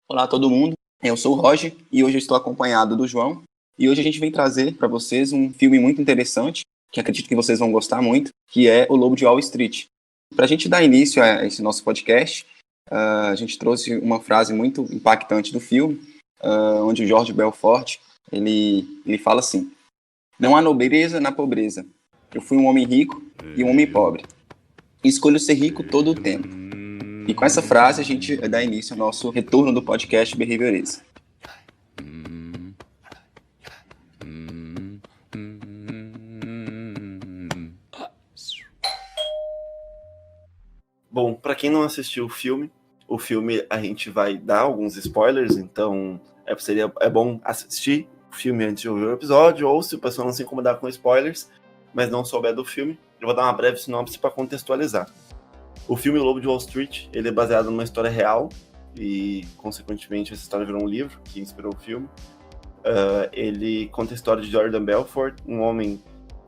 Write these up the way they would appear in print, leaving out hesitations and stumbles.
Olá a todo mundo, eu sou o Roger e hoje eu estou acompanhado do João. E hoje a gente vem trazer para vocês um filme muito interessante, que acredito que vocês vão gostar muito, que é O Lobo de Wall Street. Para a gente dar início a esse nosso podcast, a gente trouxe uma frase muito impactante do filme, onde o Jorge Belfort, ele fala assim: "Não há nobreza na pobreza. Eu fui um homem rico e um homem pobre. E escolho ser rico todo o tempo." E com essa frase a gente dá início ao nosso retorno do podcast Behaviorese. Bom, para quem não assistiu o filme a gente vai dar alguns spoilers, então é bom assistir o filme antes de ouvir o episódio, ou se o pessoal não se incomodar com spoilers, mas não souber do filme, eu vou dar uma breve sinopse para contextualizar. O filme Lobo de Wall Street, ele é baseado numa história real, e consequentemente essa história virou um livro que inspirou o filme. Ele conta a história de Jordan Belfort, um homem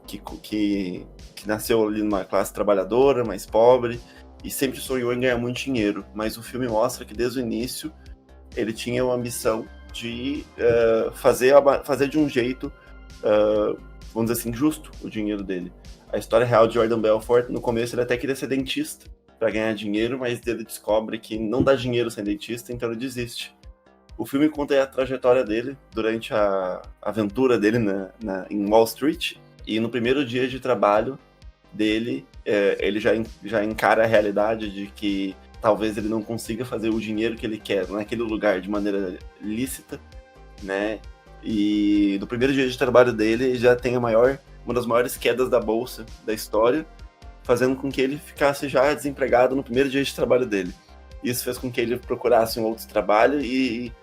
que nasceu ali numa classe trabalhadora, mais pobre, e sempre sonhou em ganhar muito dinheiro, mas o filme mostra que desde o início ele tinha uma ambição de fazer de um jeito, vamos dizer assim, justo o dinheiro dele. A história real de Jordan Belfort, no começo ele até queria ser dentista para ganhar dinheiro, mas ele descobre que não dá dinheiro sem dentista, então ele desiste. O filme conta a trajetória dele durante a aventura dele em Wall Street, e no primeiro dia de trabalho dele, ele já encara a realidade de que talvez ele não consiga fazer o dinheiro que ele quer naquele lugar de maneira lícita, né? E no primeiro dia de trabalho dele, já tem uma das maiores quedas da bolsa da história, fazendo com que ele ficasse já desempregado no primeiro dia de trabalho dele. Isso fez com que ele procurasse um outro trabalho e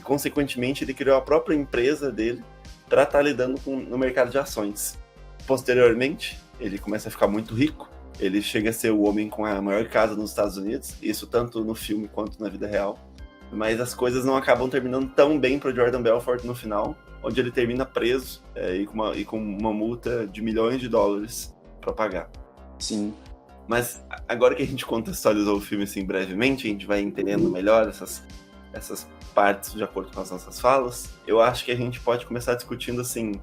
consequentemente, ele criou a própria empresa dele para estar lidando no mercado de ações. Posteriormente, ele começa a ficar muito rico, ele chega a ser o homem com a maior casa nos Estados Unidos, isso tanto no filme quanto na vida real, mas as coisas não acabam terminando tão bem para Jordan Belfort no final, onde ele termina preso e com uma multa de milhões de dólares para pagar. Sim. Mas agora que a gente contextualizou o filme assim brevemente, a gente vai entendendo melhor essas partes de acordo com as nossas falas, eu acho que a gente pode começar discutindo assim,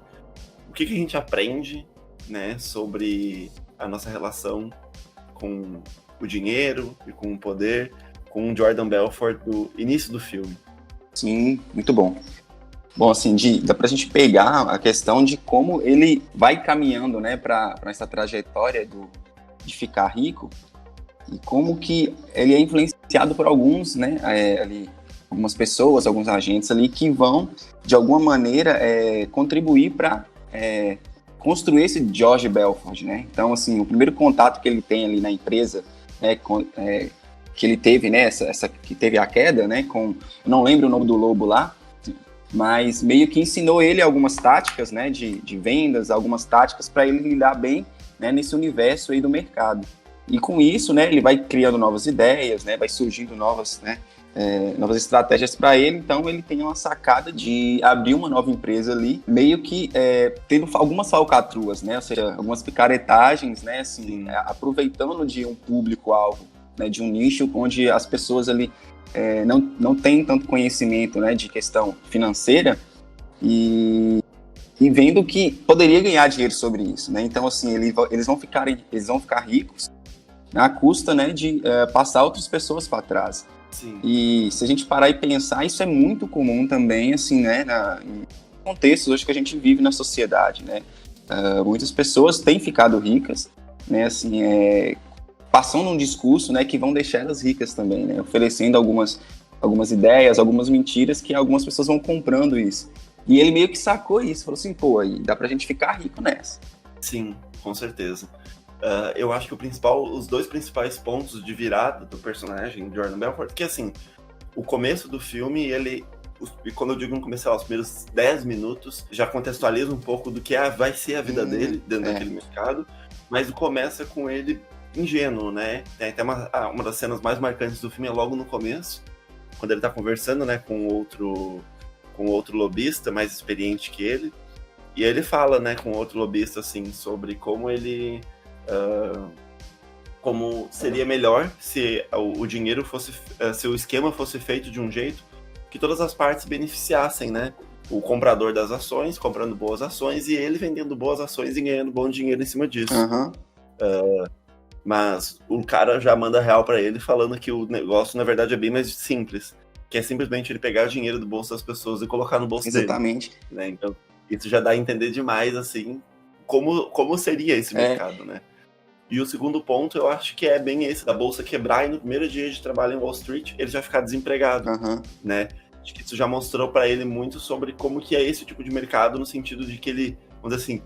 o que a gente aprende, né, sobre a nossa relação com o dinheiro e com o poder, com o Jordan Belfort do início do filme. Sim, muito bom. Bom, assim, dá pra gente pegar a questão de como ele vai caminhando, né, pra essa trajetória de ficar rico, e como que ele é influenciado por alguns, né, algumas pessoas, alguns agentes ali que vão, de alguma maneira, contribuir para construir esse Jorge Belfort, né? Então, assim, o primeiro contato que ele tem ali na empresa, né, que ele teve, né, que teve a queda, né, eu não lembro o nome do lobo lá, mas meio que ensinou ele algumas táticas, né, de vendas, algumas táticas para ele lidar bem, né, nesse universo aí do mercado. E com isso, né, ele vai criando novas ideias, né, vai surgindo novas estratégias para ele. Então ele tem uma sacada de abrir uma nova empresa ali, meio que tendo algumas falcatruas, né, ou seja, algumas picaretagens, né, assim, aproveitando de um público-alvo, né, de um nicho onde as pessoas ali não têm tanto conhecimento, né, de questão financeira e vendo que poderia ganhar dinheiro sobre isso, né. Então, assim, eles vão ficar ricos à custa, né, de passar outras pessoas para trás. Sim. E se a gente parar e pensar, isso é muito comum também, assim, né, em contextos hoje que a gente vive na sociedade, né. Muitas pessoas têm ficado ricas, né, assim, passando um discurso, né, que vão deixar elas ricas também, né, oferecendo algumas ideias, algumas mentiras que algumas pessoas vão comprando isso. E ele meio que sacou isso, falou assim, pô, aí dá pra gente ficar rico nessa. Sim, com certeza. Eu acho que os dois principais pontos de virada do personagem Jordan Belfort, que assim, o começo do filme, e quando eu digo no começo, os primeiros 10 minutos, já contextualiza um pouco do que vai ser a vida dele dentro daquele mercado, mas começa com ele ingênuo, né? Tem até uma das cenas mais marcantes do filme é logo no começo, quando ele tá conversando, né, com outro lobista mais experiente que ele, e ele fala, né, com outro lobista, assim, sobre como ele... como seria melhor se o dinheiro fosse, se o esquema fosse feito de um jeito que todas as partes beneficiassem, né? O comprador das ações, comprando boas ações, e ele vendendo boas ações e ganhando bom dinheiro em cima disso. Aham. Mas o cara já manda real pra ele falando que o negócio, na verdade, é bem mais simples. Que é simplesmente ele pegar dinheiro do bolso das pessoas e colocar no bolso Exatamente. dele. Né? Então, isso já dá a entender demais, assim, como seria esse mercado, né? E o segundo ponto, eu acho que é bem esse, da bolsa quebrar e no primeiro dia de trabalho em Wall Street, ele já ficar desempregado, né? Acho que isso já mostrou pra ele muito sobre como que é esse tipo de mercado, no sentido de que ele, vamos dizer assim,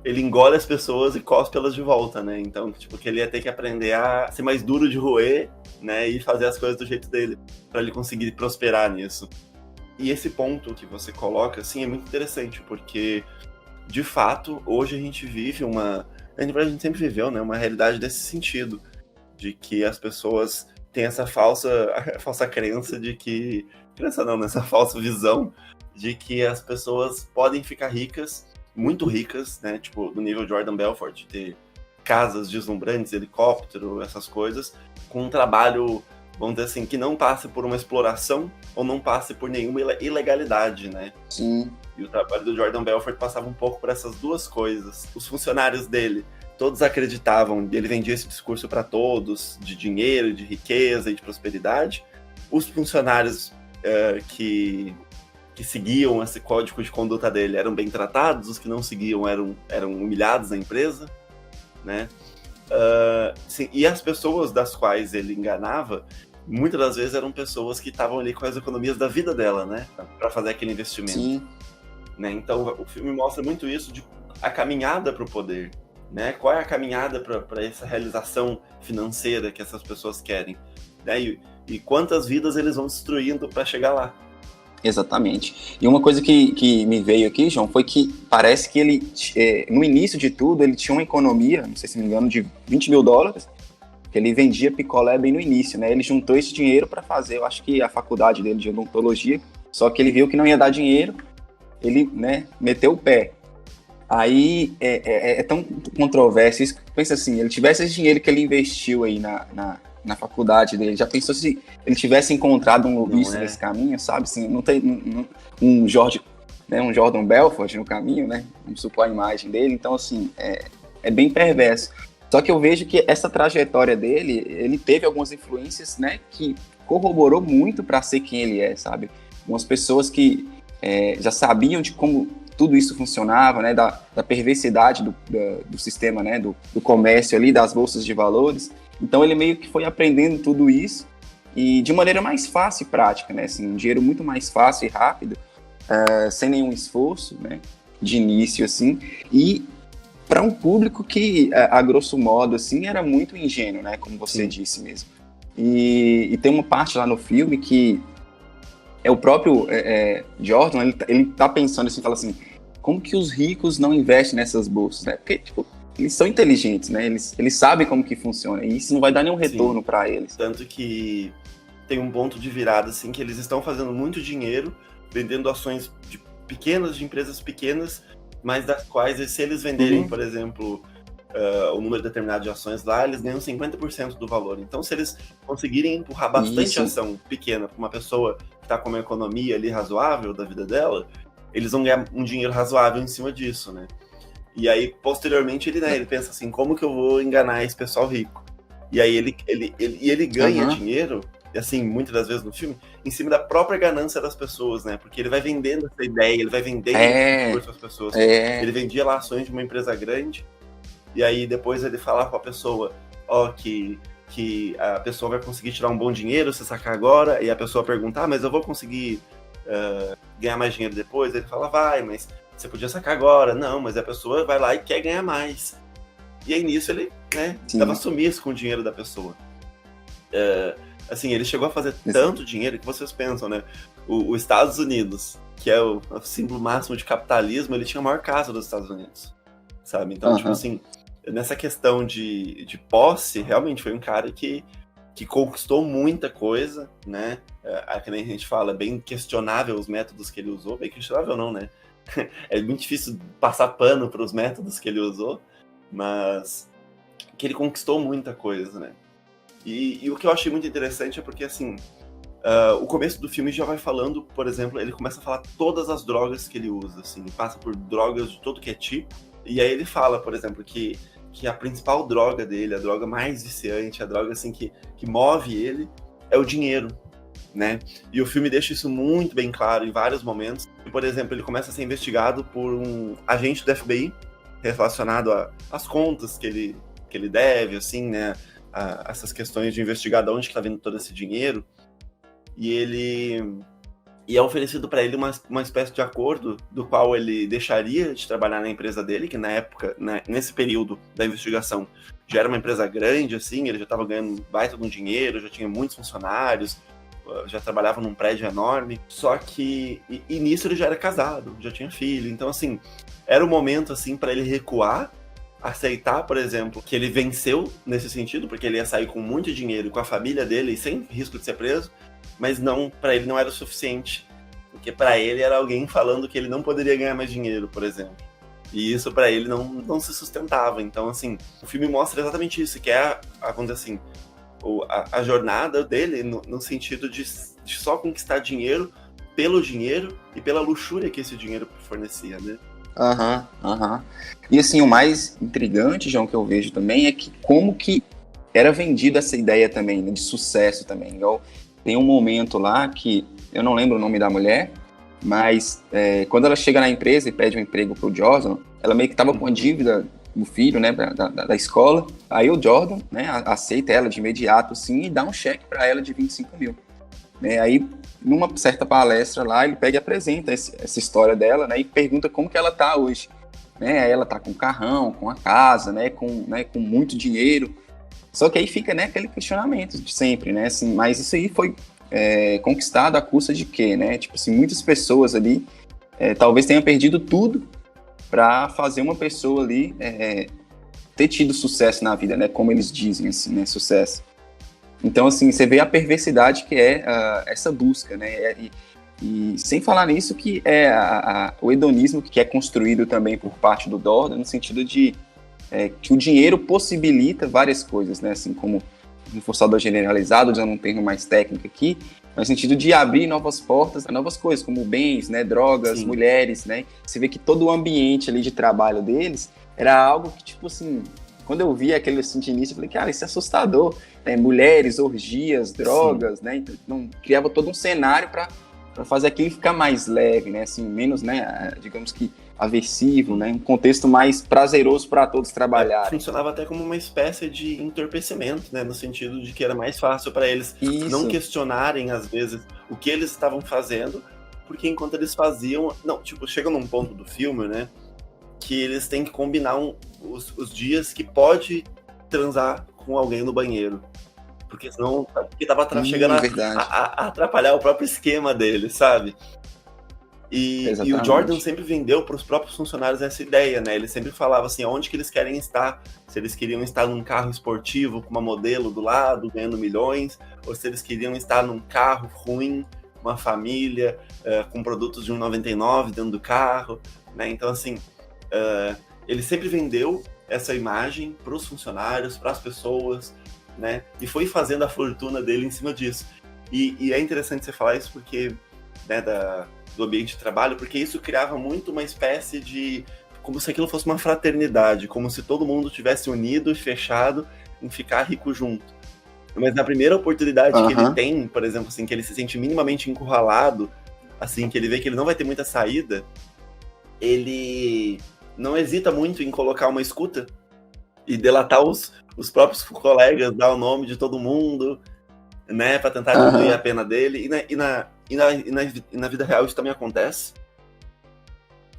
ele engole as pessoas e cospe elas de volta, né? Então, tipo, que ele ia ter que aprender a ser mais duro de roer, né? E fazer as coisas do jeito dele, pra ele conseguir prosperar nisso. E esse ponto que você coloca, assim, é muito interessante, porque, de fato, hoje a gente vive a gente sempre viveu, né? Uma realidade desse sentido, de que as pessoas têm essa falsa crença de que... Crença não, né? Essa falsa visão de que as pessoas podem ficar ricas, muito ricas, né? Tipo, do nível Jordan Belfort, ter casas deslumbrantes, helicóptero, essas coisas, com um trabalho, vamos dizer assim, que não passe por uma exploração ou não passe por nenhuma ilegalidade, né? Sim. E o trabalho do Jordan Belfort passava um pouco por essas duas coisas. Os funcionários dele, todos acreditavam, ele vendia esse discurso para todos, de dinheiro, de riqueza e de prosperidade. Os funcionários que seguiam esse código de conduta dele eram bem tratados, os que não seguiam eram humilhados na empresa, né? Sim, e as pessoas das quais ele enganava, muitas das vezes eram pessoas que estavam ali com as economias da vida dela, né? Para fazer aquele investimento. Sim. Né? Então, o filme mostra muito isso, de a caminhada para o poder, né? Qual é a caminhada para essa realização financeira que essas pessoas querem, né? E quantas vidas eles vão destruindo para chegar lá. Exatamente. E uma coisa que me veio aqui, João, foi que parece que ele, no início de tudo, ele tinha uma economia, não sei se me engano, de $20 mil, que ele vendia picolé bem no início, né? Ele juntou esse dinheiro para fazer, eu acho que a faculdade dele de odontologia, só que ele viu que não ia dar dinheiro, ele, né, meteu o pé. Aí é tão controverso isso, pensa assim, ele tivesse esse dinheiro que ele investiu aí na faculdade dele, já pensou se ele tivesse encontrado um lobista nesse caminho, sabe? Assim, não tem um Jordan Belfort no caminho, né? Vamos supor a imagem dele, então assim, é bem perverso. Só que eu vejo que essa trajetória dele, ele teve algumas influências, né, que corroborou muito para ser quem ele é, sabe? Algumas pessoas que já sabiam de como tudo isso funcionava, né, da perversidade do sistema, né, do comércio ali, das bolsas de valores. Então ele meio que foi aprendendo tudo isso e de maneira mais fácil e prática, né, assim, um dinheiro muito mais fácil e rápido, sem nenhum esforço, né, de início, assim, e para um público que, a grosso modo, assim, era muito ingênuo, né, como você disse mesmo. E tem uma parte lá no filme que o próprio Jordan, ele tá pensando assim, fala assim, como que os ricos não investem nessas bolsas, né? Porque, tipo, eles são inteligentes, né? Eles sabem como que funciona, e isso não vai dar nenhum retorno para eles. Tanto que tem um ponto de virada, assim, que eles estão fazendo muito dinheiro vendendo ações de empresas pequenas, mas das quais, se eles venderem, por exemplo, o número determinado de ações lá, eles ganham 50% do valor. Então, se eles conseguirem empurrar bastante ação pequena para uma pessoa que está com uma economia ali razoável da vida dela, eles vão ganhar um dinheiro razoável em cima disso, né? E aí, posteriormente, ele pensa assim, como que eu vou enganar esse pessoal rico? E aí ele ganha dinheiro, assim, muitas das vezes no filme, em cima da própria ganância das pessoas, né? Porque ele vai vendendo essa ideia, ele vai vendendo esse discurso às pessoas. Ele vendia lá ações de uma empresa grande, e aí depois ele fala com a pessoa, que a pessoa vai conseguir tirar um bom dinheiro se sacar agora, e a pessoa pergunta, mas eu vou conseguir ganhar mais dinheiro depois? Ele fala, vai, mas você podia sacar agora. Não, mas a pessoa vai lá e quer ganhar mais. E aí nisso ele, né, tava sumiço com o dinheiro da pessoa. Assim, ele chegou a fazer tanto dinheiro que vocês pensam, né? Os Estados Unidos, que é o símbolo máximo de capitalismo, ele tinha a maior casa dos Estados Unidos, sabe? Então, tipo assim, nessa questão de posse, realmente foi um cara que conquistou muita coisa, né? Que nem a gente fala, é bem questionável os métodos que ele usou. Bem questionável não, né? É muito difícil passar pano para os métodos que ele usou, mas que ele conquistou muita coisa, né? E o que eu achei muito interessante é porque, assim, O começo do filme já vai falando, por exemplo, ele começa a falar todas as drogas que ele usa, assim, passa por drogas de todo que é tipo, e aí ele fala, por exemplo, que a principal droga dele, a droga mais viciante, a droga assim que move ele, é o dinheiro, né? E o filme deixa isso muito bem claro em vários momentos. Por exemplo, ele começa a ser investigado por um agente do FBI relacionado às contas que ele deve, assim, né? Essas questões de investigar de onde que tá vindo todo esse dinheiro. E é oferecido para ele uma espécie de acordo do qual ele deixaria de trabalhar na empresa dele, que na época, né, nesse período da investigação, já era uma empresa grande, assim, ele já estava ganhando baita de um dinheiro, já tinha muitos funcionários, já trabalhava num prédio enorme, só que e nisso ele já era casado, já tinha filho, então assim, era o momento assim para ele recuar, aceitar, por exemplo, que ele venceu nesse sentido, porque ele ia sair com muito dinheiro com a família dele sem risco de ser preso, mas não, para ele não era o suficiente, porque para ele era alguém falando que ele não poderia ganhar mais dinheiro, por exemplo. E isso para ele não se sustentava. Então, assim, o filme mostra exatamente isso, que é, assim, a jornada dele no sentido de só conquistar dinheiro pelo dinheiro e pela luxúria que esse dinheiro fornecia, né? E assim, o mais intrigante, João, que eu vejo também é que como que era vendida essa ideia também, né, de sucesso também. Tem um momento lá que, eu não lembro o nome da mulher, mas quando ela chega na empresa e pede um emprego pro Jordan, ela meio que tava com a dívida do filho, né, da escola. Aí o Jordan, né, aceita ela de imediato, sim, e dá um cheque para ela de 25 mil. Aí, numa certa palestra lá, ele pega e apresenta essa história dela, né, e pergunta como que ela tá hoje. Aí ela tá com um carrão, com a casa, né, com muito dinheiro. Só que aí fica, né, aquele questionamento de sempre, né, assim, mas isso aí foi conquistado à custa de quê, né? Tipo assim, muitas pessoas ali talvez tenham perdido tudo para fazer uma pessoa ali ter tido sucesso na vida, né? Como eles dizem, assim, né? Sucesso. Então, assim, você vê a perversidade que é essa busca, né? E sem falar nisso que é o hedonismo que é construído também por parte do Dordan, no sentido de que o dinheiro possibilita várias coisas, né? Assim como reforçador generalizado, usando um termo mais técnico aqui, no sentido de abrir novas portas a novas coisas, como bens, né? Drogas, sim, mulheres, né? Você vê que todo o ambiente ali de trabalho deles era algo que, tipo assim, quando eu vi aquele assim de início, eu falei, cara, isso é assustador, né? Mulheres, orgias, drogas, sim, né? Então, criava todo um cenário para fazer aquilo ficar mais leve, né? Assim, menos, né? Digamos que aversivo, né? Um contexto mais prazeroso para todos trabalharem. Funcionava até como uma espécie de entorpecimento, né? No sentido de que era mais fácil para eles não questionarem, às vezes, o que eles estavam fazendo, porque enquanto eles faziam... Não, tipo, chega num ponto do filme, né? Que eles têm que combinar os dias que pode transar com alguém no banheiro. Porque senão... Porque tava chegando a atrapalhar o próprio esquema deles, sabe? E o Jordan sempre vendeu para os próprios funcionários essa ideia, né? Ele sempre falava assim, onde que eles querem estar, se eles queriam estar num carro esportivo com uma modelo do lado, ganhando milhões, ou se eles queriam estar num carro ruim, uma família, com produtos de 1,99 dentro do carro, né? Então, assim, ele sempre vendeu essa imagem para os funcionários, para as pessoas, né? E foi fazendo a fortuna dele em cima disso. E é interessante você falar isso porque, né, do ambiente de trabalho, porque isso criava muito uma espécie de... como se aquilo fosse uma fraternidade, como se todo mundo tivesse unido e fechado em ficar rico junto. Mas na primeira oportunidade que ele tem, por exemplo, assim, que ele se sente minimamente encurralado, assim, que ele vê que ele não vai ter muita saída, ele não hesita muito em colocar uma escuta e delatar os próprios colegas, dar o nome de todo mundo, né, para tentar diminuir a pena dele. E na vida real isso também acontece.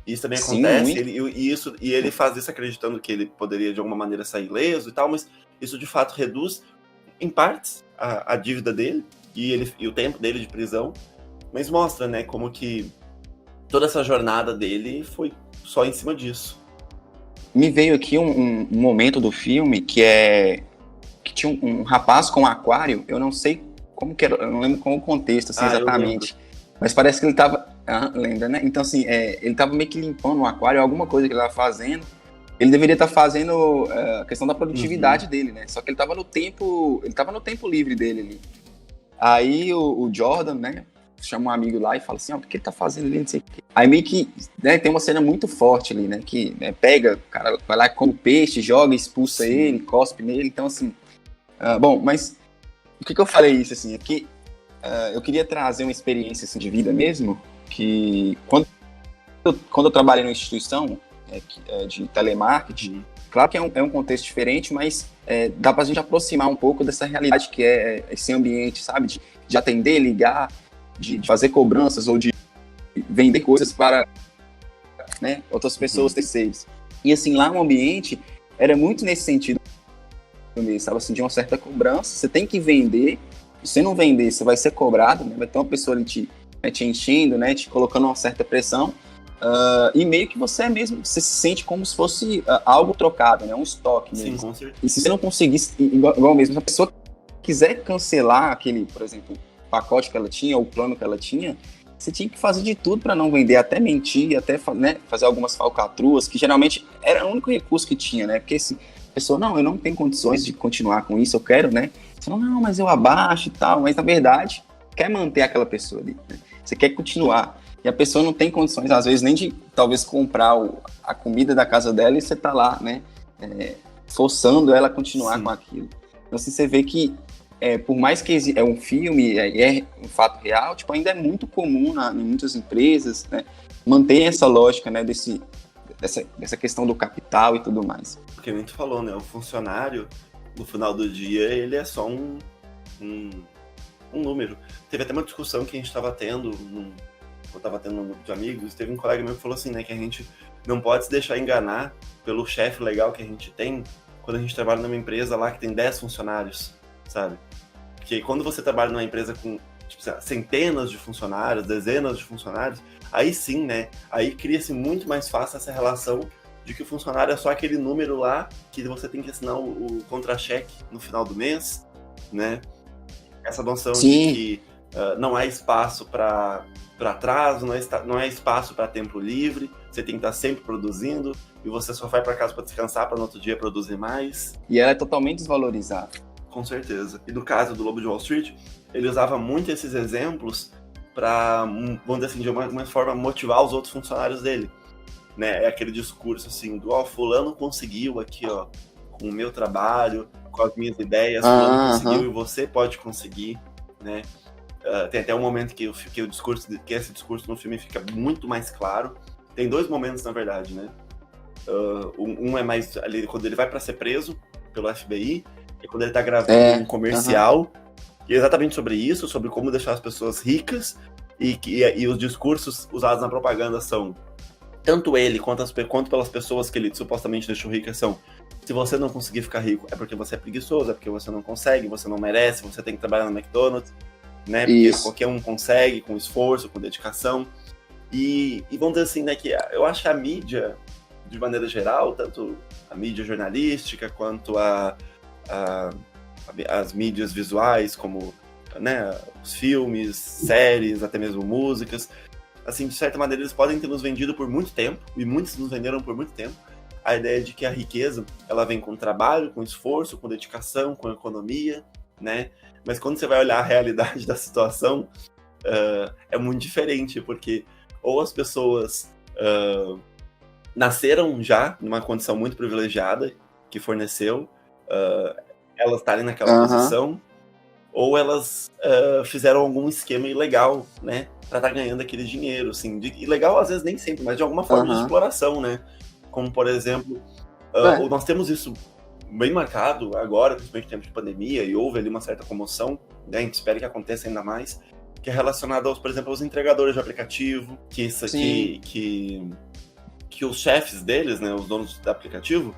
Isso também acontece. Ele faz isso acreditando que ele poderia de alguma maneira sair ileso e tal, mas isso de fato reduz em partes a dívida dele e o tempo dele de prisão, mas mostra, né, como que toda essa jornada dele foi só em cima disso. Me veio aqui um momento do filme que tinha um rapaz com um aquário, eu não sei como que era, eu não lembro qual o contexto, assim, exatamente. Mas parece que ele tava... lembra, né? Então, assim, ele tava meio que limpando um aquário, alguma coisa que ele tava fazendo. Ele deveria estar fazendo a questão da produtividade dele, né? Só que ele tava no tempo livre dele ali. Aí o Jordan, né, chama um amigo lá e fala assim, ó, o que ele tá fazendo ali, não sei o quê. Aí meio que, né, tem uma cena muito forte ali, né, que né, pega, o cara vai lá, come o peixe, joga, expulsa ele, cospe nele, então assim, bom, mas por que eu falei isso, assim, é que eu queria trazer uma experiência, assim, de vida mesmo, que quando eu trabalhei numa instituição de telemarketing, claro que é um contexto diferente, mas dá pra gente aproximar um pouco dessa realidade que é esse ambiente, sabe, de atender, ligar, de fazer cobranças ou de vender coisas para, né, outras pessoas, terceiros. E assim, lá no ambiente era muito nesse sentido mesmo, sabe, assim, de uma certa cobrança, você tem que vender, se você não vender, você vai ser cobrado, né, vai ter uma pessoa ali te enchendo, né, te colocando uma certa pressão, e meio que você mesmo, você se sente como se fosse algo trocado, né, um estoque mesmo. Sim, com certeza. E se você não conseguisse, igual mesmo, se a pessoa quiser cancelar aquele, por exemplo, pacote que ela tinha, ou o plano que ela tinha, você tinha que fazer de tudo para não vender, até mentir, até né, fazer algumas falcatruas, que geralmente era o único recurso que tinha, né? Porque se a pessoa, não, eu não tenho condições de continuar com isso, eu quero, né? Você fala, não, mas eu abaixo e tal, mas na verdade, quer manter aquela pessoa ali, né? Você quer continuar. E a pessoa não tem condições, às vezes, nem de, talvez, comprar a comida da casa dela e você tá lá, né? Forçando ela a continuar com aquilo. Então, assim, você vê que por mais que é um filme, é um fato real, tipo, ainda é muito comum em muitas empresas, né, manter essa lógica, né, dessa questão do capital e tudo mais. Porque nem tu falou, né, o funcionário, no final do dia, ele é só um número. Teve até uma discussão que a gente estava tendo, eu estava tendo um grupo de amigos, teve um colega meu que falou assim, né, que a gente não pode se deixar enganar pelo chefe legal que a gente tem quando a gente trabalha numa empresa lá que tem 10 funcionários, sabe? Porque quando você trabalha numa empresa com tipo, centenas de funcionários, dezenas de funcionários, aí sim, né? Aí cria-se muito mais fácil essa relação de que o funcionário é só aquele número lá que você tem que assinar o contra-cheque no final do mês, né? Essa noção Sim. de que não há espaço para atraso, não há espaço para tempo livre, você tem que estar sempre produzindo e você só vai para casa para descansar para no outro dia produzir mais. E ela é totalmente desvalorizada. Com certeza. E no caso do Lobo de Wall Street, ele usava muito esses exemplos para, vamos dizer assim, de uma forma motivar os outros funcionários dele. Né? É aquele discurso assim, do fulano conseguiu aqui, ó, com o meu trabalho, com as minhas ideias, fulano conseguiu e você pode conseguir, né? Tem até um momento que esse discurso no filme fica muito mais claro. Tem dois momentos, na verdade, né? Um é mais ali, quando ele vai para ser preso pelo FBI, e quando ele tá gravando um comercial, e é exatamente sobre isso, sobre como deixar as pessoas ricas, e os discursos usados na propaganda são, tanto ele quanto pelas pessoas que ele supostamente deixou ricas são, se você não conseguir ficar rico, é porque você é preguiçoso, é porque você não consegue, você não merece, você tem que trabalhar no McDonald's, né? Porque Isso. Qualquer um consegue, com esforço, com dedicação. E vamos dizer assim, né, que eu acho que a mídia, de maneira geral, tanto a mídia jornalística quanto as mídias visuais, como, né, os filmes, séries, até mesmo músicas, assim, de certa maneira, eles podem ter nos vendido por muito tempo, e muitos nos venderam por muito tempo, a ideia de que a riqueza, ela vem com trabalho, com esforço, com dedicação, com economia, né? Mas quando você vai olhar a realidade da situação, é muito diferente, porque ou as pessoas nasceram já numa condição muito privilegiada, que forneceu elas estarem naquela posição, ou elas fizeram algum esquema ilegal, né, pra estar ganhando aquele dinheiro, assim, ilegal às vezes nem sempre, mas de alguma forma de exploração, né, como por exemplo, nós temos isso bem marcado agora, principalmente em tempo de pandemia, e houve ali uma certa comoção, né, a gente espera que aconteça ainda mais, que é relacionado aos, por exemplo, aos entregadores de aplicativo, que isso aqui, que os chefes deles, né, os donos do aplicativo,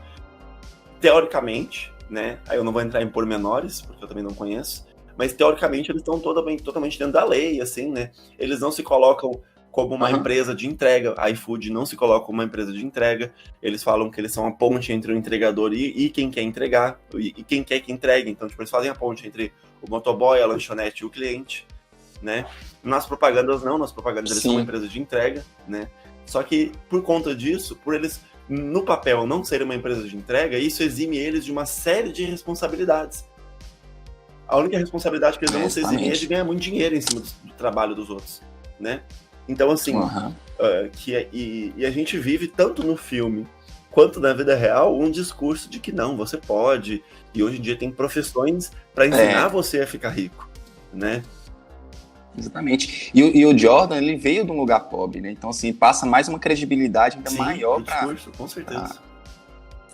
teoricamente, né, aí eu não vou entrar em pormenores, porque eu também não conheço, mas teoricamente eles estão totalmente dentro da lei, assim, né, eles não se colocam como uma empresa de entrega, a iFood não se coloca como uma empresa de entrega, eles falam que eles são a ponte entre o entregador e quem quer entregar, e quem quer que entregue, então, tipo, eles fazem a ponte entre o motoboy, a lanchonete e o cliente, né, nas propagandas não, nas propagandas eles são uma empresa de entrega, né, só que por conta disso, por eles no papel não serem uma empresa de entrega, isso exime eles de uma série de responsabilidades, A única responsabilidade que eles não se eximem é de Exatamente. ganhar muito dinheiro em cima do trabalho dos outros, né? Então, assim, Aham. e a gente vive tanto no filme quanto na vida real um discurso de que não, você pode, e hoje em dia tem profissões para ensinar você a ficar rico, né? Exatamente. E o Jordan, ele veio de um lugar pobre, né? Então, assim, passa mais uma credibilidade ainda Sim, maior pro discurso, com certeza.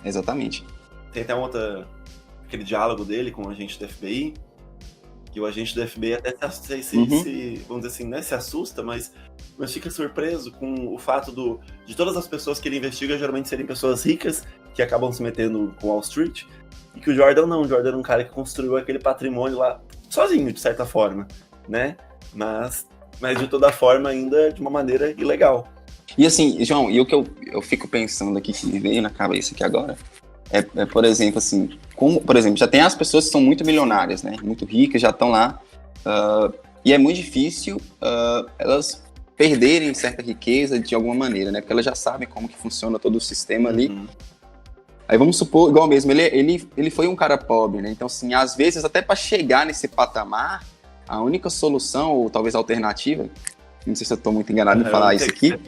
Exatamente. Tem até aquele diálogo dele com o agente do FBI, que o agente do FBI até vamos dizer assim, né, se assusta, mas fica surpreso com o fato de todas as pessoas que ele investiga geralmente serem pessoas ricas que acabam se metendo com Wall Street, e que o Jordan não, o Jordan era um cara que construiu aquele patrimônio lá sozinho, de certa forma, né? Mas de toda forma ainda de uma maneira ilegal. E assim, João, e o que eu fico pensando aqui, que me veio na cabeça aqui agora, por exemplo, assim, como, por exemplo, já tem as pessoas que são muito milionárias, né? Muito ricas, já estão lá, e é muito difícil elas perderem certa riqueza de alguma maneira, né? Porque elas já sabem como que funciona todo o sistema ali. Aí vamos supor, igual mesmo, ele foi um cara pobre, né? Então, assim, às vezes, até para chegar nesse patamar, a única solução, ou talvez alternativa, não sei se eu estou muito enganado em falar isso aqui,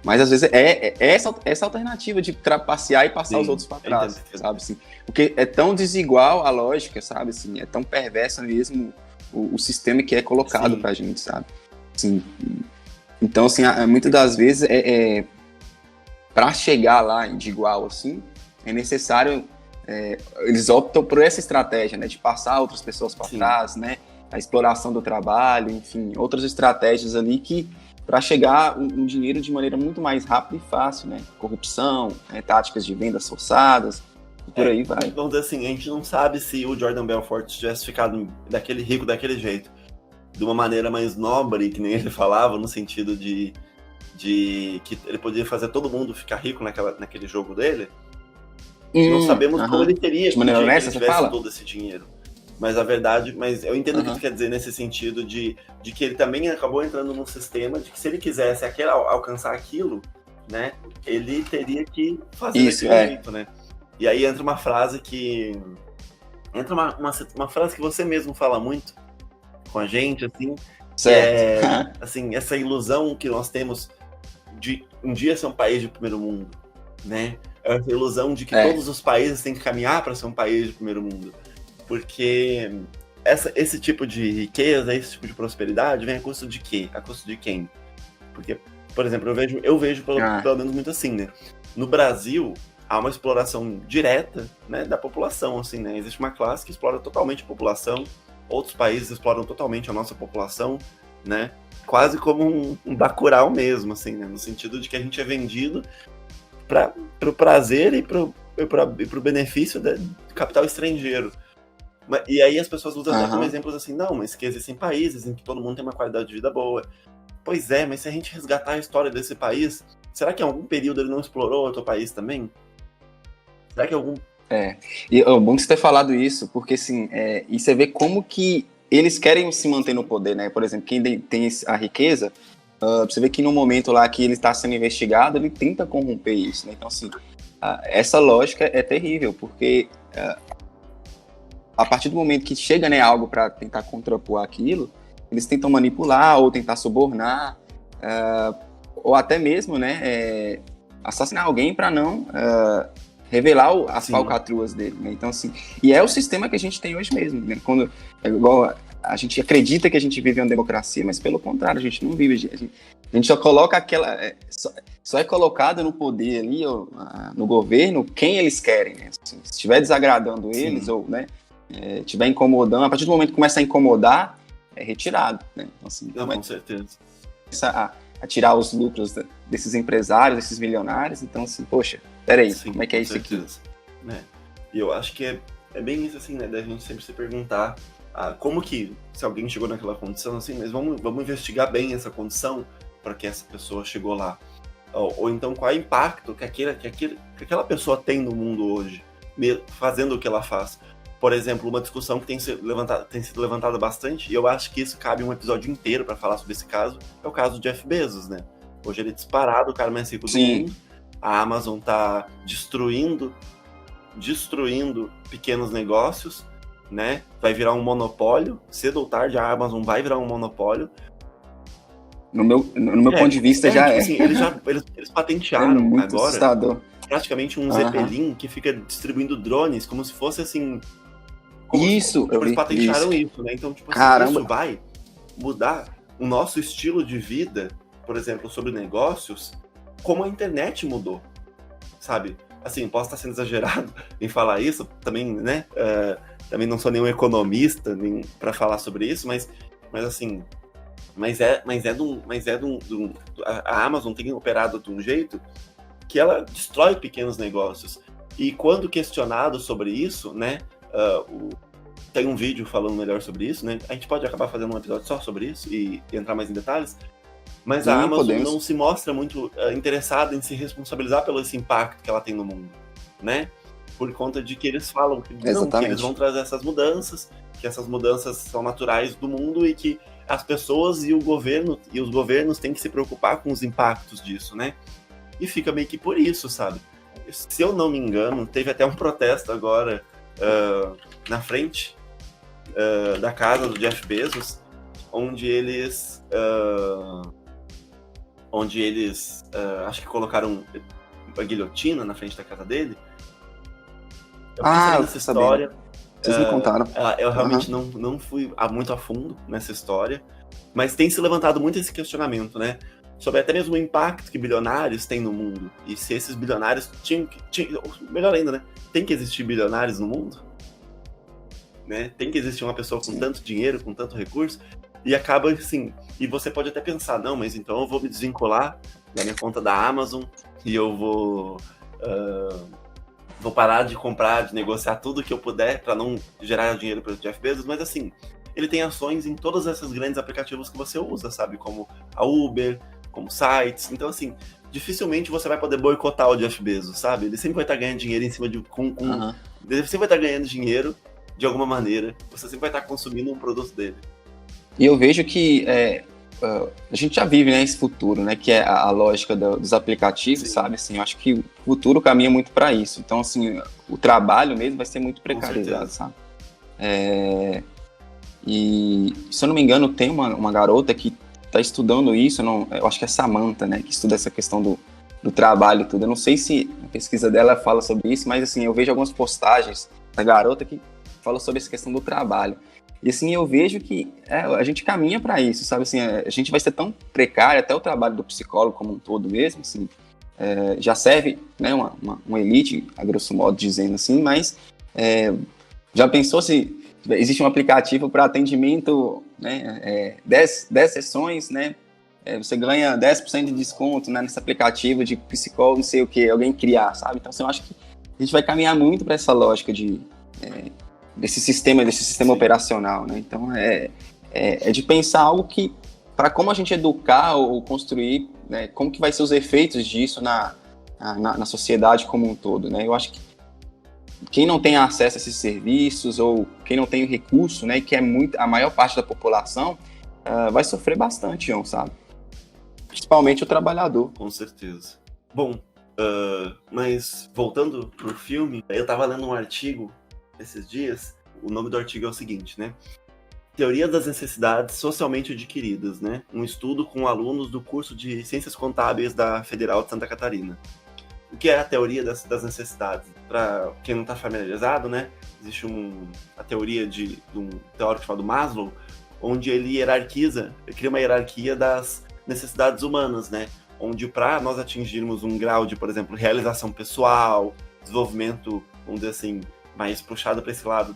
mas às vezes é essa alternativa de trapacear e passar os outros para trás, sabe? Assim, porque é tão desigual a lógica, sabe? Assim, é tão perversa mesmo o sistema que é colocado pra gente, sabe? Assim, então, assim, muitas das vezes, para chegar lá de igual, assim, é necessário, eles optam por essa estratégia, né? De passar outras pessoas para trás, né? A exploração do trabalho, enfim, outras estratégias ali que para chegar um dinheiro de maneira muito mais rápida e fácil, né? Corrupção, táticas de vendas forçadas, e por aí vai. Vamos dizer assim, a gente não sabe se o Jordan Belfort tivesse ficado daquele rico daquele jeito, de uma maneira mais nobre, que nem ele falava, no sentido de que ele podia fazer todo mundo ficar rico naquele jogo dele. Não sabemos como ele teria de maneira honesta, se ele tivesse todo esse dinheiro. Mas a verdade, eu entendo o que tu quer dizer nesse sentido de que ele também acabou entrando num sistema de que se ele quisesse alcançar aquilo, né, ele teria que fazer isso, daquele jeito, né? E aí entra uma frase uma frase que você mesmo fala muito com a gente, assim, certo. Assim, essa ilusão que nós temos de um dia ser um país de primeiro mundo, né? Essa ilusão de que todos os países têm que caminhar para ser um país de primeiro mundo. Porque esse tipo de riqueza, esse tipo de prosperidade vem a custo de quê? A custo de quem? Porque, por exemplo, eu vejo pelo menos muito assim, né? No Brasil, há uma exploração direta, né, da população, assim, né? Existe uma classe que explora totalmente a população, outros países exploram totalmente a nossa população, né? Quase como um Bacurau mesmo, assim, né? No sentido de que a gente é vendido para o prazer e para o benefício do capital estrangeiro. E aí as pessoas usam até como exemplos assim, não, mas que existem países em que todo mundo tem uma qualidade de vida boa. Pois é, mas se a gente resgatar a história desse país, será que em algum período ele não explorou outro país também? Será que algum... E é bom você ter falado isso, porque assim, e você vê como que eles querem se manter no poder, né? Por exemplo, quem tem a riqueza, você vê que no momento lá que ele está sendo investigado, ele tenta corromper isso, né? Então, assim, essa lógica é terrível, porque a partir do momento que chega, né, algo para tentar contrapor aquilo, eles tentam manipular ou tentar subornar, ou até mesmo, né, assassinar alguém para não revelar as falcatruas dele, né? Então, assim, e é o sistema que a gente tem hoje mesmo, né? Quando, igual a gente acredita que a gente vive uma democracia, mas pelo contrário, a gente não vive, a gente só coloca só é colocado no poder ali, ou, no governo, quem eles querem, né? Assim, se estiver desagradando eles, ou, né, estiver incomodando, a partir do momento que começa a incomodar, é retirado, né? Então, assim, com certeza. A tirar os lucros desses empresários, desses milionários, então, assim, poxa, peraí, como é que é isso aqui? E eu acho que é bem isso, assim, né, da gente sempre se perguntar como que, se alguém chegou naquela condição, assim, mas vamos investigar bem essa condição para que essa pessoa chegou lá. Ou então, qual é o impacto que aquela pessoa tem no mundo hoje, fazendo o que ela faz. Por exemplo, uma discussão que tem sido levantada bastante, e eu acho que isso cabe um episódio inteiro para falar sobre esse caso, é o caso do Jeff Bezos, né? Hoje ele é disparado, o cara mais rico do mundo. A Amazon tá destruindo pequenos negócios, né? Vai virar um monopólio, cedo ou tarde a Amazon vai virar um monopólio. No meu ponto de vista já tipo é. assim, eles É patentearam muito agora assustador. praticamente um Aham. Zeppelin que fica distribuindo drones como se fosse assim. Isso, eu Eles vi patentearam isso. isso, né? Então, tipo assim, Caramba. isso vai mudar o nosso estilo de vida, por exemplo, sobre negócios, como a internet mudou, sabe? Assim, posso estar sendo exagerado em falar isso, também, né? Também não sou nenhum economista nem para falar sobre isso, mas assim, a Amazon tem operado de um jeito que ela destrói pequenos negócios. E quando questionado sobre isso, né? Tem um vídeo falando melhor sobre isso, né? A gente pode acabar fazendo um episódio só sobre isso e entrar mais em detalhes. Mas a Sim, Amazon podemos. não se mostra muito interessada em se responsabilizar pelo esse impacto que ela tem no mundo, né? Por conta de que eles falam que, não, que eles vão trazer essas mudanças, que essas mudanças são naturais do mundo e que as pessoas e os governos têm que se preocupar com os impactos disso, né? E fica meio que por isso, sabe? Se eu não me engano, teve até um protesto agora na frente da casa do Jeff Bezos, onde eles acho que colocaram a guilhotina na frente da casa dele. Eu pensei nessa história. Vocês me contaram. Eu realmente não fui muito a fundo nessa história, mas tem se levantado muito esse questionamento, né? Sobre até mesmo o impacto que bilionários têm no mundo. E se esses bilionários melhor ainda, né? Tem que existir bilionários no mundo? Né? Tem que existir uma pessoa com tanto dinheiro, com tanto recurso, e acaba assim, e você pode até pensar, não, mas então eu vou me desvincular da minha conta da Amazon e eu vou parar de comprar, de negociar tudo que eu puder para não gerar dinheiro para o Jeff Bezos, mas assim, ele tem ações em todos esses grandes aplicativos que você usa, sabe, como a Uber, como sites, então assim, dificilmente você vai poder boicotar o Jeff Bezos, sabe, ele sempre vai estar ganhando dinheiro em cima de ele sempre vai estar ganhando dinheiro de alguma maneira, você sempre vai estar consumindo um produto dele. E eu vejo que a gente já vive, né, esse futuro, né, que é a lógica dos aplicativos, Sim. sabe, assim, eu acho que o futuro caminha muito para isso, então, assim, o trabalho mesmo vai ser muito precarizado, sabe. E, se eu não me engano, tem uma garota que está estudando isso, eu acho que é Samantha, né, que estuda essa questão do trabalho e tudo, eu não sei se a pesquisa dela fala sobre isso, mas, assim, eu vejo algumas postagens da garota que fala sobre essa questão do trabalho. E assim, eu vejo que a gente caminha para isso, sabe? Assim, a gente vai ser tão precário, até o trabalho do psicólogo como um todo mesmo, assim, já serve, né, uma elite, a grosso modo dizendo assim, mas já pensou se existe um aplicativo para atendimento, né, 10 sessões, né, você ganha 10% de desconto, né, nesse aplicativo de psicólogo, não sei o que, alguém criar, sabe? Então, assim, eu acho que a gente vai caminhar muito para essa lógica desse sistema operacional, né? Então é de pensar algo que, para como a gente educar ou construir, né, como que vai ser os efeitos disso na sociedade como um todo, né? Eu acho que quem não tem acesso a esses serviços ou quem não tem o recurso, né, que é a maior parte da população, vai sofrer bastante, João, sabe? Principalmente o trabalhador. Com certeza. Bom, mas voltando pro filme, eu tava lendo um artigo esses dias, o nome do artigo é o seguinte, né? Teoria das necessidades socialmente adquiridas, né? Um estudo com alunos do curso de Ciências Contábeis da Federal de Santa Catarina. O que é a teoria das necessidades? Para quem não está familiarizado, né? Existe a teoria de um teórico chamado Maslow, onde ele cria uma hierarquia das necessidades humanas, né? Onde para nós atingirmos um grau de, por exemplo, realização pessoal, desenvolvimento, vamos dizer assim, mais puxado para esse lado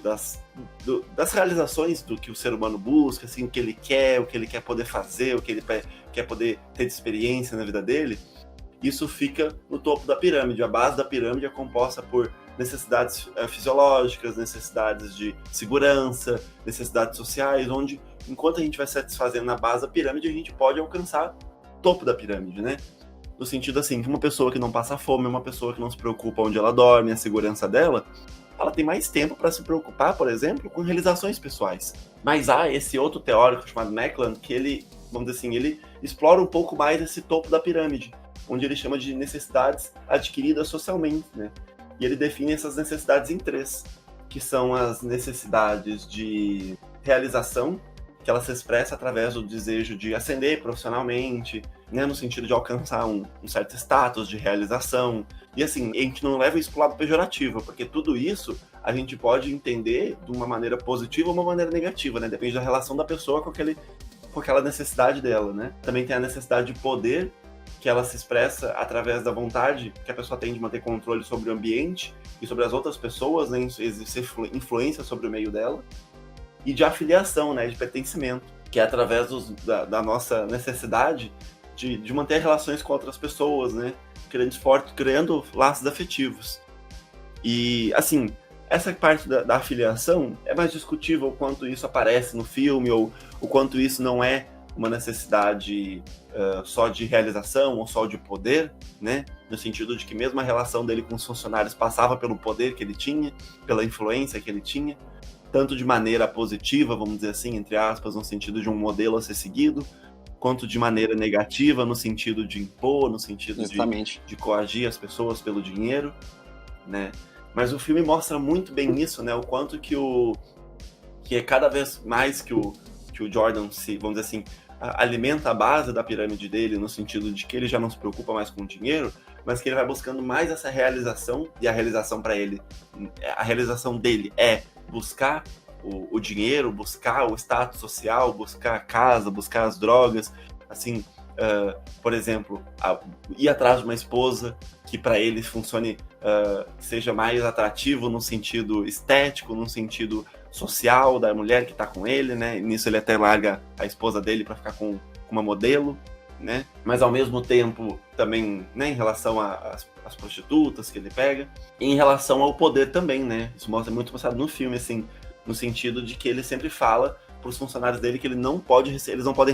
das realizações do que o ser humano busca, assim, o que ele quer poder fazer, o que ele quer poder ter de experiência na vida dele, isso fica no topo da pirâmide. A base da pirâmide é composta por necessidades fisiológicas, necessidades de segurança, necessidades sociais, onde, enquanto a gente vai satisfazendo na base da pirâmide, a gente pode alcançar o topo da pirâmide, né? No sentido assim, que uma pessoa que não passa fome, uma pessoa que não se preocupa onde ela dorme, a segurança dela, ela tem mais tempo para se preocupar, por exemplo, com realizações pessoais. Mas há esse outro teórico chamado Mackland, que ele, vamos dizer assim, ele explora um pouco mais esse topo da pirâmide, onde ele chama de necessidades adquiridas socialmente, né? E ele define essas necessidades em 3. que são as necessidades de realização, que ela se expressa através do desejo de ascender profissionalmente, né, no sentido de alcançar um certo status de realização. E assim, a gente não leva isso para o lado pejorativo, porque tudo isso a gente pode entender de uma maneira positiva ou uma maneira negativa, né? Depende da relação da pessoa com aquela necessidade dela, né? Também tem a necessidade de poder, que ela se expressa através da vontade que a pessoa tem de manter controle sobre o ambiente e sobre as outras pessoas, né? Exercer influência sobre o meio dela. E de afiliação, né, de pertencimento, que é através da nossa necessidade de manter relações com outras pessoas, né, criando laços afetivos. E, assim, essa parte da afiliação é mais discutível o quanto isso aparece no filme, ou o quanto isso não é uma necessidade só de realização ou só de poder, né, no sentido de que mesmo a relação dele com os funcionários passava pelo poder que ele tinha, pela influência que ele tinha, tanto de maneira positiva, vamos dizer assim, entre aspas, no sentido de um modelo a ser seguido, quanto de maneira negativa, no sentido de impor, no sentido de coagir as pessoas pelo dinheiro, né? Mas o filme mostra muito bem isso, né? O quanto que é cada vez mais que o Jordan vamos dizer assim, alimenta a base da pirâmide dele, no sentido de que ele já não se preocupa mais com o dinheiro, mas que ele vai buscando mais essa realização, e a realização para ele, a realização dele é buscar o dinheiro, buscar o status social, buscar a casa, buscar as drogas, assim, por exemplo, ir atrás de uma esposa que para ele funcione, seja mais atrativo no sentido estético, no sentido social da mulher que está com ele, né? E nisso ele até larga a esposa dele para ficar com uma modelo, né? Mas ao mesmo tempo também, né, em relação às prostitutas que ele pega, e em relação ao poder também, né? Isso mostra muito mostrado no filme, assim, no sentido de que ele sempre fala para os funcionários dele que eles não podem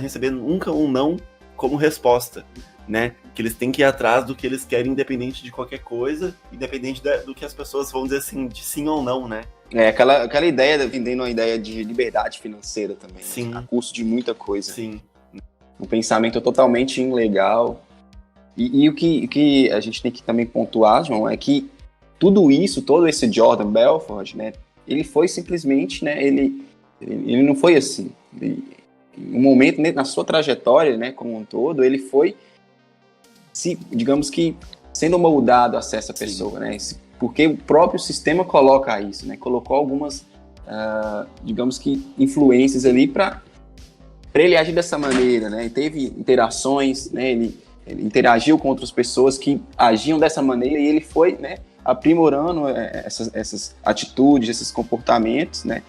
receber nunca um não como resposta, né? Que eles têm que ir atrás do que eles querem, independente de qualquer coisa, independente do que as pessoas vão dizer assim, de sim ou não, né? Aquela ideia, vendendo uma ideia de liberdade financeira também, sim, né? A custo de muita coisa. Sim. Um pensamento totalmente ilegal. E o que a gente tem que também pontuar, João, é que tudo isso, todo esse Jordan Belfort, né, ele foi simplesmente, né, ele não foi assim. Em um momento, na sua trajetória, né, como um todo, ele foi, digamos que, sendo moldado a ser essa pessoa, né, porque o próprio sistema coloca isso, né, colocou algumas, digamos que, influências ali para ele agir dessa maneira, né, e teve interações, né, ele interagiu com outras pessoas que agiam dessa maneira e ele foi, né, aprimorando essas atitudes, esses comportamentos, né,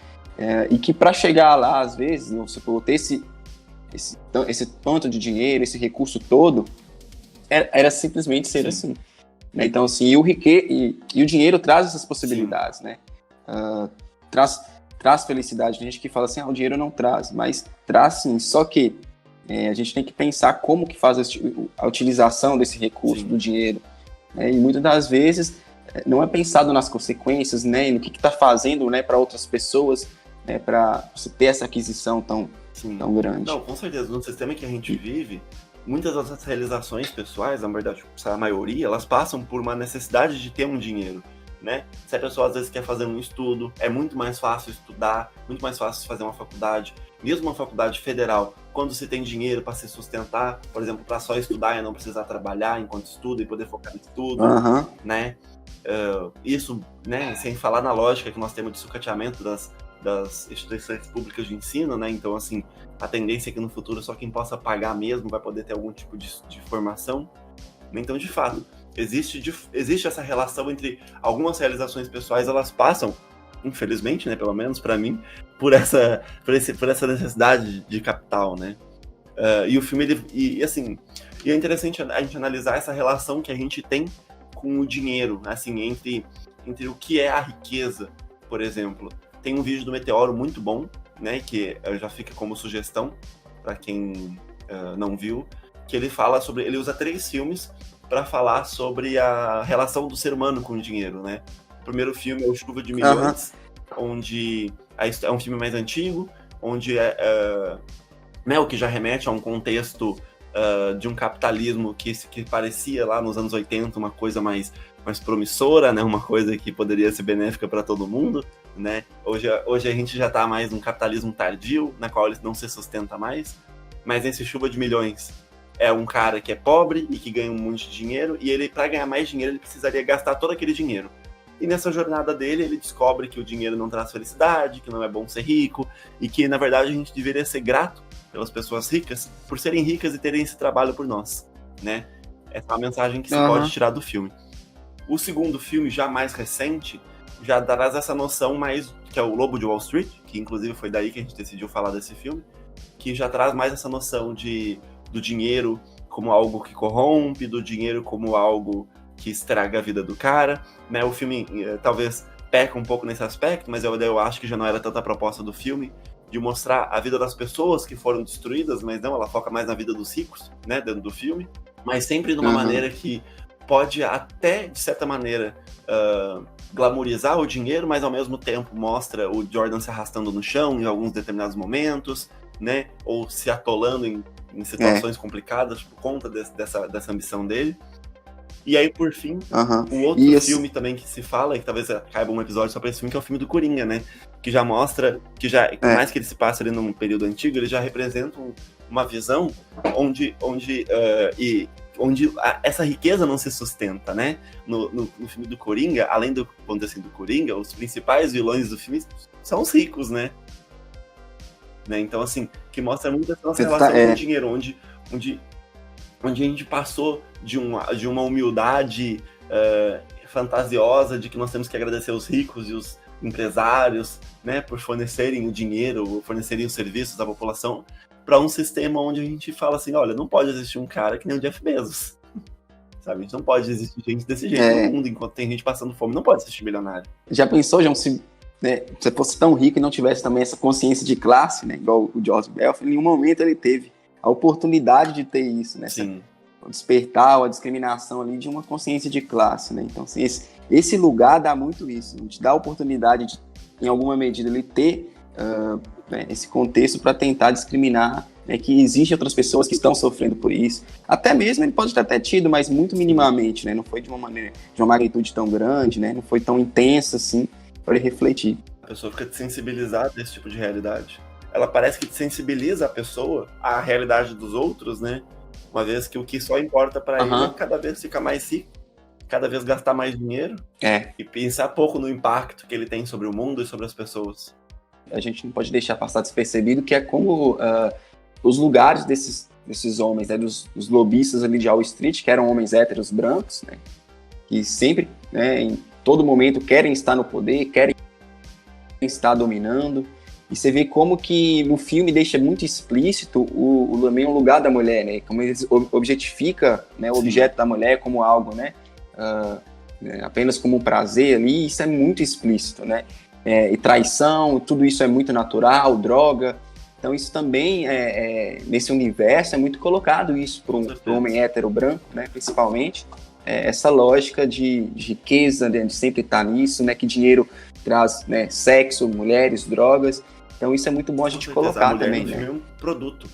e que para chegar lá, às vezes, você falou, ter esse tanto de dinheiro, esse recurso todo, era simplesmente ser Sim. assim. Né? Então, assim, e o dinheiro traz essas possibilidades, Sim. né? Traz felicidade. Tem gente que fala assim, o dinheiro não traz, mas traz sim, só que a gente tem que pensar como que faz a utilização desse recurso, Sim. do dinheiro. Né? E muitas das vezes não é pensado nas consequências, né? E no que está fazendo, né, para outras pessoas, né, para você ter essa aquisição tão grande. Não, com certeza. No sistema que a gente vive, muitas das realizações pessoais, na verdade, a maioria, elas passam por uma necessidade de ter um dinheiro. Né? Se a pessoa às vezes quer fazer um estudo, é muito mais fácil estudar, muito mais fácil fazer uma faculdade, mesmo uma faculdade federal, quando se tem dinheiro para se sustentar, por exemplo, para só estudar e não precisar trabalhar enquanto estuda e poder focar no estudo, né? Isso, né, sem falar na lógica que nós temos de sucateamento das instituições públicas de ensino, né? Então, assim, a tendência é que no futuro só quem possa pagar mesmo vai poder ter algum tipo de formação. Então, de fato, existe essa relação entre algumas realizações pessoais, elas passam, infelizmente, né, pelo menos para mim, por essa necessidade de capital, né? E o filme, assim, é interessante a gente analisar essa relação que a gente tem com o dinheiro, assim, entre o que é a riqueza, por exemplo. Tem um vídeo do Meteoro muito bom, né, que já fica como sugestão para quem não viu, que ele usa 3 filmes para falar sobre a relação do ser humano com o dinheiro, né? O primeiro filme é o Chuva de Milhões, onde é um filme mais antigo, onde né, o que já remete a um contexto de um capitalismo que parecia lá nos anos 80 uma coisa mais promissora, né? Uma coisa que poderia ser benéfica para todo mundo, né? Hoje a gente já tá mais num capitalismo tardio, na qual ele não se sustenta mais, mas esse Chuva de Milhões é um cara que é pobre e que ganha um monte de dinheiro, e ele, para ganhar mais dinheiro, ele precisaria gastar todo aquele dinheiro. E nessa jornada dele, ele descobre que o dinheiro não traz felicidade, que não é bom ser rico, e que, na verdade, a gente deveria ser grato pelas pessoas ricas, por serem ricas e terem esse trabalho por nós, né? Essa é uma mensagem que se pode tirar do filme. O segundo filme, já mais recente, já traz essa noção mais, que é o Lobo de Wall Street, que inclusive foi daí que a gente decidiu falar desse filme, que já traz mais essa noção do dinheiro como algo que corrompe, do dinheiro como algo que estraga a vida do cara, né? O filme talvez peca um pouco nesse aspecto, mas eu acho que já não era tanta a proposta do filme, de mostrar a vida das pessoas que foram destruídas, mas não, ela foca mais na vida dos ricos, né, dentro do filme, mas sempre de uma maneira que pode até, de certa maneira, glamourizar o dinheiro, mas ao mesmo tempo mostra o Jordan se arrastando no chão em alguns determinados momentos, né, ou se atolando em situações complicadas por conta dessa ambição dele. E aí, por fim, o outro filme também que se fala, e que talvez caiba um episódio só pra esse filme, que é o filme do Coringa, né? Que já mostra, por mais que ele se passe ali num período antigo, ele já representa uma visão onde essa riqueza não se sustenta, né? No filme do Coringa, além do, vamos dizer assim, do Coringa, os principais vilões do filme são os ricos, né? Então, assim, que mostra muito essa nossa relação com o dinheiro, onde a gente passou de uma humildade fantasiosa de que nós temos que agradecer os ricos e os empresários, né, por fornecerem o dinheiro, fornecerem os serviços à população, para um sistema onde a gente fala assim, olha, não pode existir um cara que nem o Jeff Bezos, sabe? A gente não pode existir gente desse jeito no mundo, enquanto tem gente passando fome, não pode existir milionário. Já pensou, João, se você fosse tão rico e não tivesse também essa consciência de classe, né, igual o George Belfort, em nenhum momento ele teve a oportunidade de ter isso, né? Sim. Despertar a discriminação ali de uma consciência de classe, né? Então, assim, esse lugar dá muito isso, a gente dá a oportunidade de, em alguma medida, ele ter esse contexto para tentar discriminar, né, que existem outras pessoas que estão sofrendo por isso. Até mesmo ele pode ter tido, mas muito minimamente, né? Não foi de uma magnitude tão grande, né? Não foi tão intensa assim para ele refletir. A pessoa fica desensibilizada desse tipo de realidade. Ela parece que sensibiliza a pessoa à realidade dos outros, né? Uma vez que o que só importa para ele é cada vez ficar mais rico, cada vez gastar mais dinheiro e pensar pouco no impacto que ele tem sobre o mundo e sobre as pessoas. A gente não pode deixar passar despercebido que é como os lugares desses homens, né, dos lobistas ali de Wall Street, que eram homens héteros brancos, né, que sempre, né, em todo momento querem estar no poder, querem estar dominando. E você vê como que no filme deixa muito explícito também o lugar da mulher, né? Como eles objetifica, né, o objeto da mulher como algo, né? Apenas como um prazer ali, isso é muito explícito, né? E traição, tudo isso é muito natural, droga. Então isso também, nesse universo, é muito colocado isso para um homem hétero branco, né? Principalmente. Essa lógica de riqueza, né, de sempre estar nisso, né? Que dinheiro traz, né, sexo, mulheres, drogas. Então isso é muito bom a gente colocar também, né? É um produto.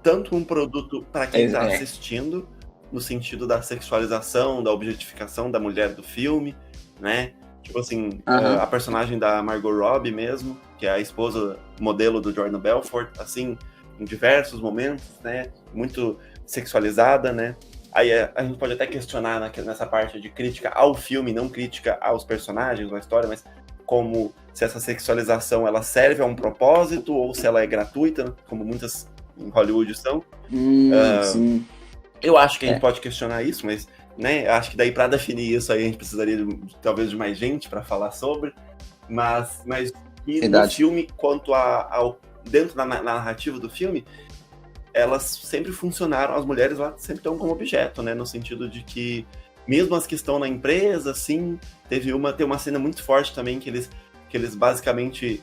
Tanto um produto para quem está assistindo, no sentido da sexualização, da objetificação da mulher do filme, né? Tipo assim, a personagem da Margot Robbie mesmo, que é a esposa modelo do Jordan Belfort, assim, em diversos momentos, né? Muito sexualizada, né? Aí a gente pode até questionar nessa parte de crítica ao filme, não crítica aos personagens, à história, mas como se essa sexualização ela serve a um propósito ou se ela é gratuita, como muitas em Hollywood são. Sim. Eu acho que a gente pode questionar isso, mas, né, acho que daí para definir isso aí a gente precisaria talvez de mais gente para falar sobre. Mas e no filme, quanto dentro da narrativa do filme, elas sempre funcionaram, as mulheres lá sempre estão como objeto, né, no sentido de que mesmo as que estão na empresa, assim, tem uma cena muito forte também que eles basicamente,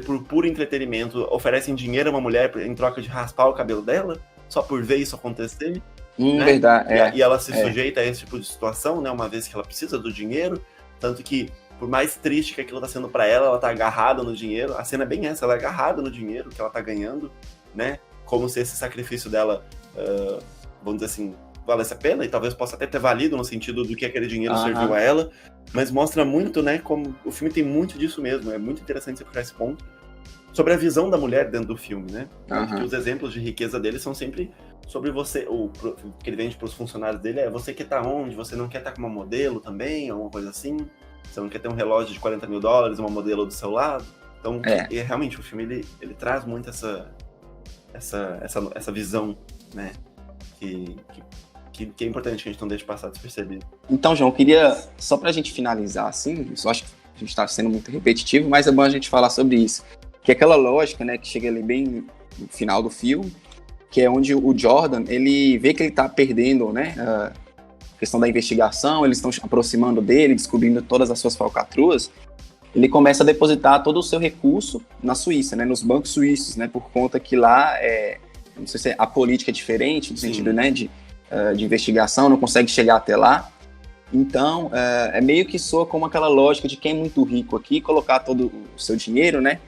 por puro entretenimento, oferecem dinheiro a uma mulher em troca de raspar o cabelo dela, só por ver isso acontecer. Né? Verdade. E ela se sujeita a esse tipo de situação, né, uma vez que ela precisa do dinheiro, tanto que, por mais triste que aquilo tá sendo pra ela tá agarrada no dinheiro, a cena é bem essa, ela é agarrada no dinheiro que ela tá ganhando, né, como se esse sacrifício dela, vamos dizer assim, valesse a pena, e talvez possa até ter valido no sentido do que aquele dinheiro Aham. serviu a ela, mas mostra muito, né, como o filme tem muito disso mesmo. É muito interessante você puxar esse ponto sobre a visão da mulher dentro do filme, né? Acho que Aham. os exemplos de riqueza dele são sempre sobre você, o que ele vende para os funcionários dele é: você quer estar onde? Você não quer estar com uma modelo também, alguma coisa assim? Você não quer ter um relógio de $40 mil, uma modelo do seu lado? Então, É. e realmente, o filme ele traz muito essa visão, né? Que é importante que a gente não deixe passar despercebido. Então, João, eu queria, só pra gente finalizar, assim, eu acho que a gente tá sendo muito repetitivo, mas é bom a gente falar sobre isso. Que é aquela lógica, né, que chega ali bem no final do filme, que é onde o Jordan, ele vê que ele tá perdendo, né, a questão da investigação, eles estão aproximando dele, descobrindo todas as suas falcatruas, ele começa a depositar todo o seu recurso na Suíça, né, nos bancos suíços, né, por conta que lá, não sei se a política é diferente, no sentido, né, de investigação, não consegue chegar até lá. Então, é meio que soa como aquela lógica de quem é muito rico aqui, colocar todo o seu dinheiro, né,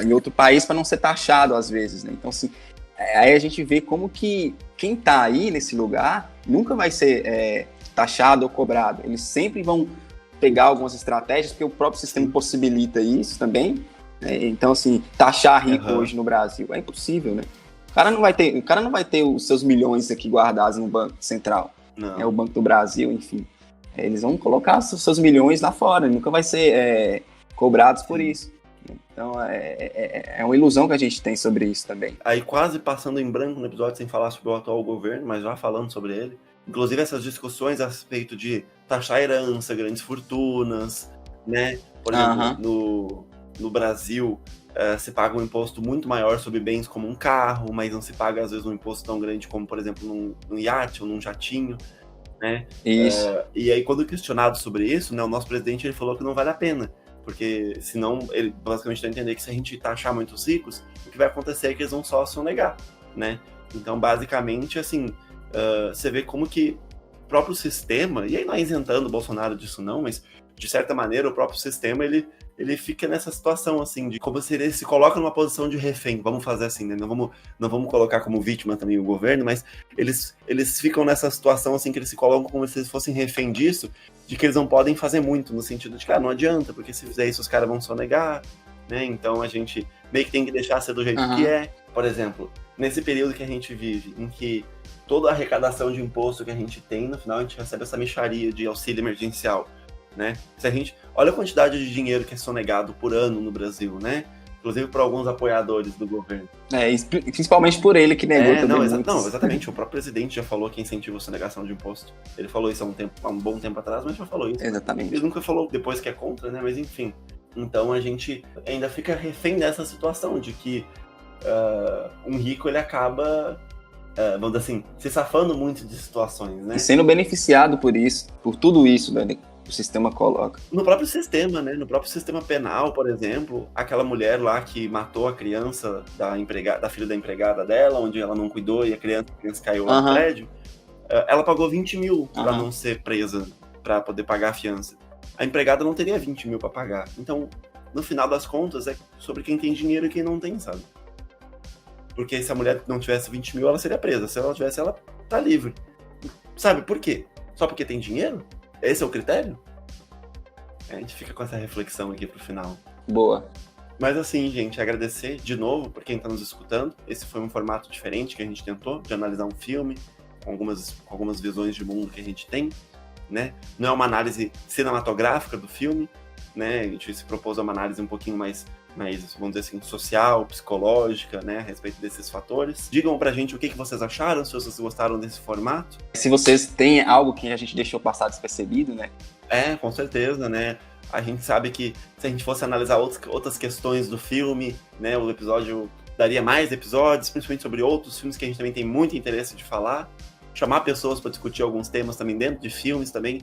em outro país para não ser taxado às vezes, né? Então, assim, aí a gente vê como que quem está aí nesse lugar nunca vai ser taxado ou cobrado. Eles sempre vão pegar algumas estratégias, porque o próprio sistema possibilita isso também, né? Então, assim, taxar rico hoje no Brasil é impossível, né? O cara não vai ter os seus milhões aqui guardados no Banco Central. Não. É o Banco do Brasil, enfim. Eles vão colocar os seus milhões lá fora, nunca vai ser cobrados por isso. Então, é uma ilusão que a gente tem sobre isso também. Aí, quase passando em branco no episódio sem falar sobre o atual governo, mas já falando sobre ele. Inclusive, essas discussões a respeito de taxar herança, grandes fortunas, né? Por exemplo, no Brasil, se paga um imposto muito maior sobre bens como um carro, mas não se paga, às vezes, um imposto tão grande como, por exemplo, num iate ou num jatinho, né? Isso. E aí, quando questionado sobre isso, né, o nosso presidente ele falou que não vale a pena. Porque senão ele basicamente dá a entender que se a gente taxar muitos ricos, o que vai acontecer é que eles vão só sonegar, né? Então, basicamente, assim, você vê como que o próprio sistema, e aí não é isentando o Bolsonaro disso não, mas de certa maneira o próprio sistema ele fica nessa situação, assim, de como se ele se coloca numa posição de refém, vamos fazer assim, né? Não vamos colocar como vítima também o governo, mas eles ficam nessa situação, assim, que eles se colocam como se eles fossem refém disso, de que eles não podem fazer muito, no sentido de que, não adianta, porque se fizer isso os caras vão sonegar, né? Então a gente meio que tem que deixar ser do jeito que é. Por exemplo, nesse período que a gente vive, em que toda a arrecadação de imposto que a gente tem, no final a gente recebe essa mixaria de auxílio emergencial, né? Se a gente olha a quantidade de dinheiro que é sonegado por ano no Brasil, né? Inclusive por alguns apoiadores do governo. Principalmente por ele que negou também não, exatamente. O próprio presidente já falou que incentiva a sonegação de imposto. Ele falou isso há um bom tempo atrás, mas já falou isso. Exatamente. Ele nunca falou depois que é contra, né? Mas enfim. Então a gente ainda fica refém dessa situação de que um rico ele acaba, vamos dizer assim, se safando muito de situações, né? E sendo beneficiado por isso, por tudo isso, né? O sistema coloca. No próprio sistema, né? No próprio sistema penal, por exemplo, aquela mulher lá que matou a criança da filha da empregada dela, onde ela não cuidou e a criança caiu lá no prédio, ela pagou 20 mil para não ser presa, para poder pagar a fiança. A empregada não teria 20 mil para pagar. Então, no final das contas, é sobre quem tem dinheiro e quem não tem, sabe? Porque se a mulher não tivesse 20 mil, ela seria presa. Se ela tivesse, ela tá livre. Sabe por quê? Só porque tem dinheiro? Esse é o critério? A gente fica com essa reflexão aqui pro final. Boa. Mas assim, gente, agradecer de novo por quem tá nos escutando. Esse foi um formato diferente que a gente tentou, de analisar um filme, com algumas visões de mundo que a gente tem, né? Não é uma análise cinematográfica do filme, né? A gente se propôs uma análise um pouquinho mais, vamos dizer assim, social, psicológica, né, a respeito desses fatores. Digam pra gente o que vocês acharam, se vocês gostaram desse formato. Se vocês têm algo que a gente deixou passar despercebido, né? Com certeza, né? A gente sabe que se a gente fosse analisar outras questões do filme, né, o episódio daria mais episódios, principalmente sobre outros filmes que a gente também tem muito interesse de falar. Chamar pessoas para discutir alguns temas também dentro de filmes também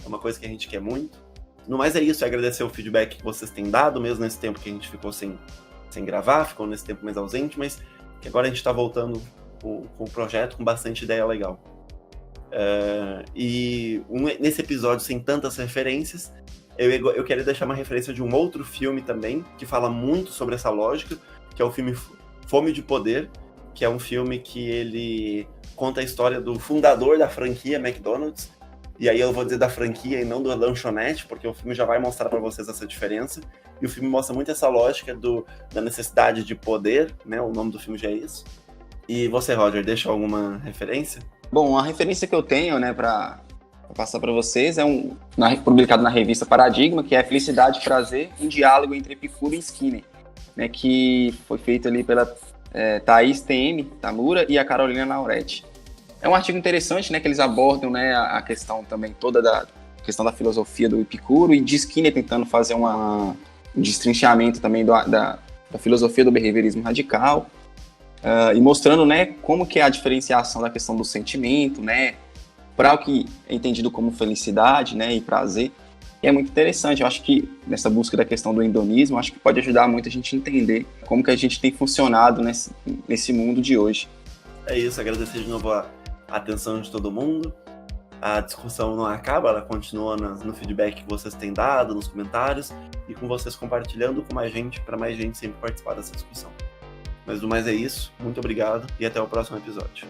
é uma coisa que a gente quer muito. No mais é isso, é agradecer o feedback que vocês têm dado, mesmo nesse tempo que a gente ficou sem gravar, ficou nesse tempo mais ausente, mas que agora a gente está voltando com o projeto com bastante ideia legal. Nesse episódio, sem tantas referências, eu quero deixar uma referência de um outro filme também, que fala muito sobre essa lógica, que é o filme Fome de Poder, que é um filme que ele conta a história do fundador da franquia McDonald's. E aí eu vou dizer da franquia e não do lanchonete, porque o filme já vai mostrar para vocês essa diferença. E o filme mostra muito essa lógica da necessidade de poder, né? O nome do filme já é isso. E você, Roger, deixa alguma referência? Bom, a referência que eu tenho, né, para passar para vocês publicado na revista Paradigma, que é Felicidade e Prazer, um diálogo entre Epicuro e Skinner, né, que foi feito ali pela Thaís T.M. Tamura e a Carolina Nauretti. É um artigo interessante, né, que eles abordam, né, a questão também toda da questão da filosofia do Epicuro e de Skinner tentando fazer um destrinchamento também da filosofia do behaviorismo radical, e mostrando, né, como que é a diferenciação da questão do sentimento, né, para o que é entendido como felicidade, né, e prazer. E é muito interessante, eu acho que nessa busca da questão do hedonismo, acho que pode ajudar muito a gente a entender como que a gente tem funcionado nesse mundo de hoje. É isso, agradecer de novo a atenção de todo mundo. A discussão não acaba, ela continua no feedback que vocês têm dado, nos comentários, e com vocês compartilhando com mais gente, para mais gente sempre participar dessa discussão. Mas do mais é isso, muito obrigado e até o próximo episódio.